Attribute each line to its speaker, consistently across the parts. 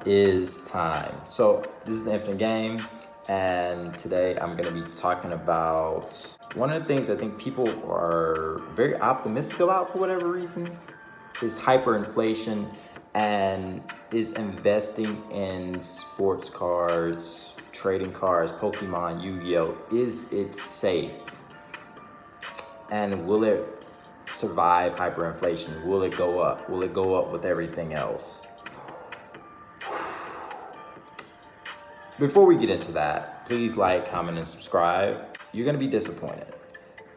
Speaker 1: is time. So this is the Infinite Game, and today I'm going to be talking about one of the things I think people are very optimistic about for whatever reason is hyperinflation and is investing in sports cards, trading cards, Pokemon, Yu-Gi-Oh. Is it safe? And will it survive hyperinflation? Will it go up? Will it go up with everything else? Before we get into that, please like, comment, and subscribe. You're gonna be disappointed.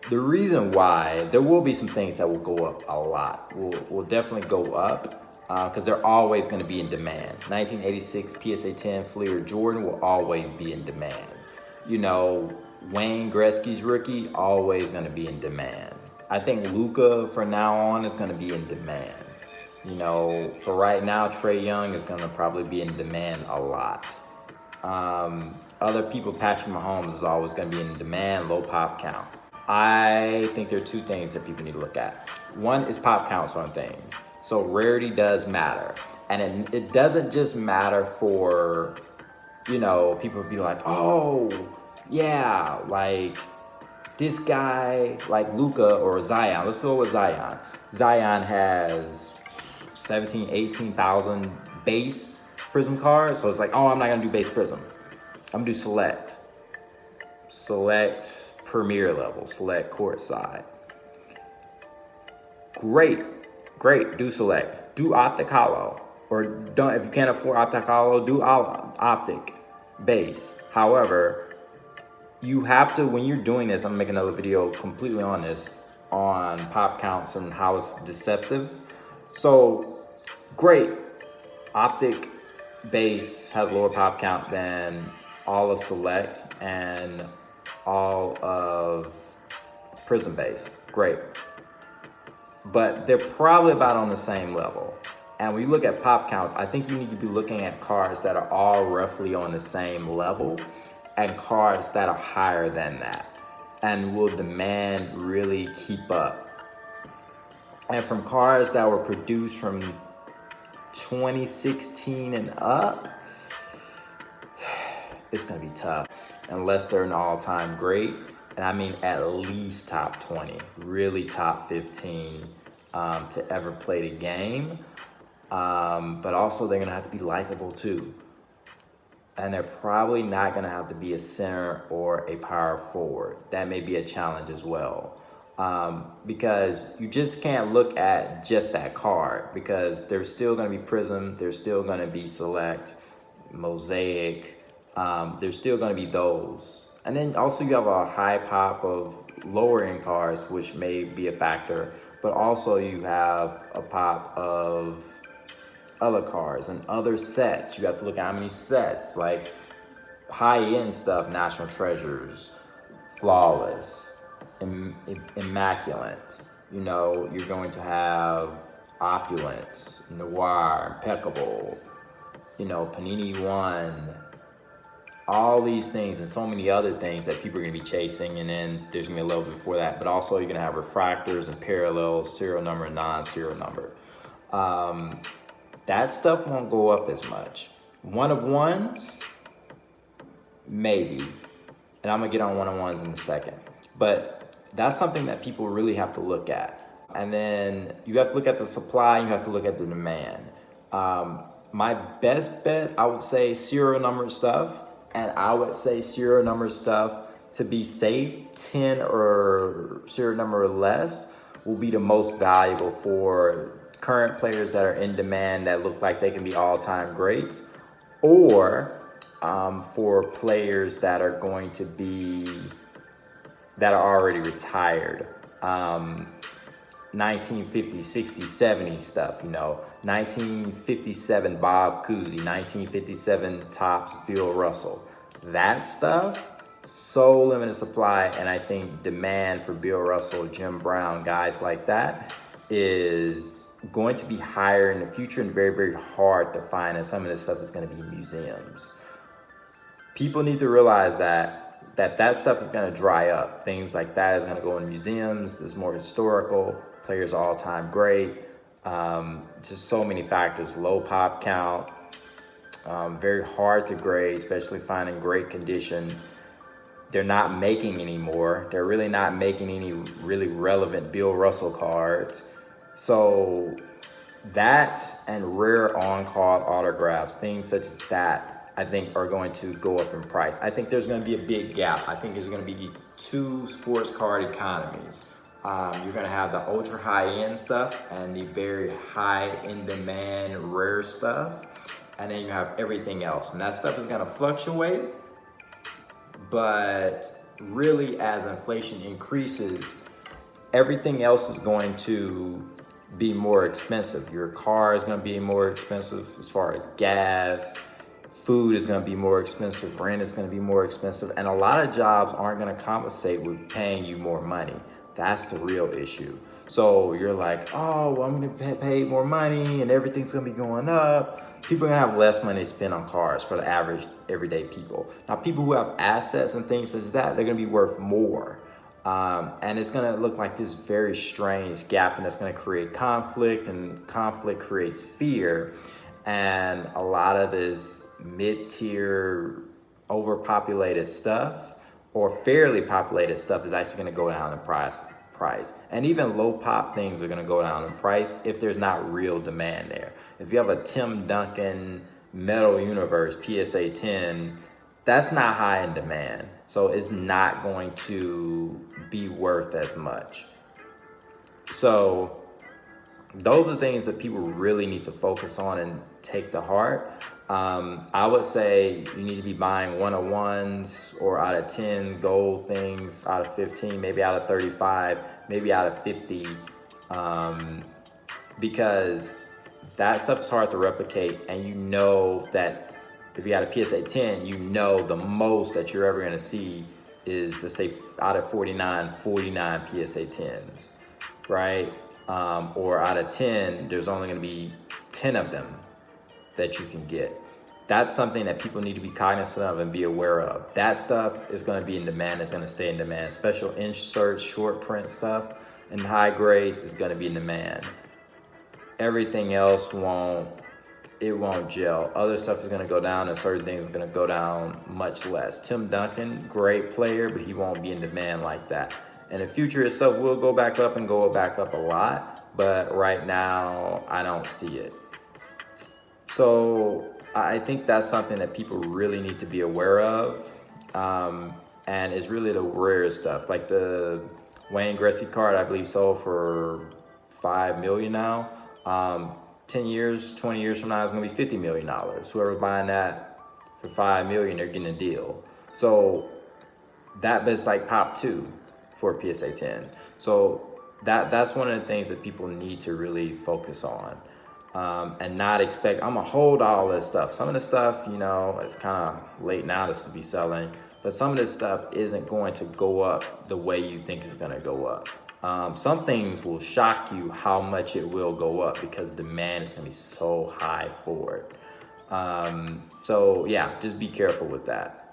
Speaker 1: The reason why, there will be some things that will go up a lot. Will definitely go up because they're always gonna be in demand. 1986 PSA 10 Fleer Jordan will always be in demand. You know, Wayne Gretzky's rookie, always gonna be in demand. I think Luka from now on is gonna be in demand. You know, for right now, Trae Young is gonna probably be in demand a lot. Other people, Patrick Mahomes is always going to be in demand, low pop count. I think there are two things that people need to look at. One is pop counts on things. So rarity does matter. And it doesn't just matter for, you know, people be like, oh, yeah, like this guy, like Luka or Zion. Let's go with Zion. Zion has 17, 18,000 base Prism cards. So it's like, oh, I'm not going to do base Prism. I'm going to do select. Select premier level. Select courtside. Great. Do select. Do optic hollow. Or don't, if you can't afford optic hollow, do optic base. However, you have to, when you're doing this, I'm going to make another video completely on this, on pop counts and how it's deceptive. So, great. Optic base has lower pop count than all of select and all of prism base. Great. But they're probably about on the same level. And when you look at pop counts, I think you need to be looking at cards that are all roughly on the same level and cards that are higher than that and will demand really keep up. And from cards that were produced from 2016 and up, it's gonna be tough unless they're an all-time great, and I mean at least top 20, really top 15 to ever play the game. But also they're gonna have to be likable too, and they're probably not gonna have to be a center or a power forward. That may be a challenge as well. Because you just can't look at just that card, because there's still going to be prism, there's still going to be select, mosaic, there's still going to be those. And then also you have a high pop of lower end cards, which may be a factor, but also you have a pop of other cards and other sets. You have to look at how many sets, like high end stuff, National Treasures, Flawless, immaculate. You know, you're going to have opulence, noir, impeccable, you know, Panini One, all these things and so many other things that people are going to be chasing. And then there's going to be a level before that, but also you're going to have refractors and parallels, serial number, non-serial number. That stuff won't go up as much. One of ones, maybe. And I'm going to get on one of ones in a second. But that's something that people really have to look at. And then you have to look at the supply, and you have to look at the demand. My best bet, I would say serial number stuff. And I would say serial number stuff to be safe, 10 or serial number or less, will be the most valuable for current players that are in demand that look like they can be all-time greats, or for players that are going to be, that are already retired. 1950s, 60s, 70s stuff, you know. 1957 Bob Cousy, 1957 Topps Bill Russell. That stuff, so limited supply, and I think demand for Bill Russell, Jim Brown, guys like that is going to be higher in the future and very, very hard to find, and some of this stuff is going to be in museums. People need to realize that stuff is going to dry up. Things like that is going to go in museums. There's more historical. Players all-time great. Just so many factors. Low pop count. very hard to grade, especially finding great condition. They're not making anymore. They're really not making any really relevant Bill Russell cards. So that and rare on-card autographs, things such as that, I think are going to go up in price. I think there's going to be a big gap. I think there's going to be two sports card economies. You're going to have the ultra high-end stuff and the very high in demand rare stuff. And then you have everything else. And that stuff is going to fluctuate. But really, as inflation increases, everything else is going to be more expensive. Your car is going to be more expensive as far as gas. Food is going to be more expensive. Rent is going to be more expensive. And a lot of jobs aren't going to compensate with paying you more money. That's the real issue. So you're like, oh, well, I'm going to pay more money and everything's going to be going up. People are going to have less money to spend on cars for the average everyday people. Now, people who have assets and things such as that, they're going to be worth more. And it's going to look like this very strange gap, and it's going to create conflict, and conflict creates fear. And a lot of this mid-tier, overpopulated stuff or fairly populated stuff is actually going to go down in price. And even low pop things are going to go down in price if there's not real demand there. If you have a Tim Duncan Metal Universe PSA 10, that's not high in demand. So it's not going to be worth as much. So those are things that people really need to focus on and take to heart. I would say you need to be buying 101s or out of 10 gold things, out of 15, maybe out of 35, maybe out of 50, because that stuff is hard to replicate. And you know that if you got a PSA 10, you know the most that you're ever going to see is, let's say, out of 49 PSA 10s, right? Or out of 10, there's only going to be 10 of them that you can get. That's something that people need to be cognizant of and be aware of. That stuff is going to be in demand. It's going to stay in demand. Special inserts, short print stuff, and high grades is going to be in demand. Everything else won't gel. Other stuff is going to go down, and certain things are going to go down much less. Tim Duncan, great player, but he won't be in demand like that. In the future, his stuff will go back up and go back up a lot, but right now, I don't see it. So I think that's something that people really need to be aware of, and it's really the rare stuff. Like the Wayne Gretzky card, I believe, sold for $5 million now. 10 years, 20 years from now, it's going to be $50 million. Whoever's buying that for $5 million, they're getting a deal. So that bit's like pop 2 for a PSA 10. So that's one of the things that people need to really focus on. And not expect, I'm gonna hold all this stuff. Some of the stuff, it's kind of late now to be selling, but some of this stuff isn't going to go up the way you think it's gonna go up. Some things will shock you how much it will go up because demand is gonna be so high for it. So yeah, just be careful with that.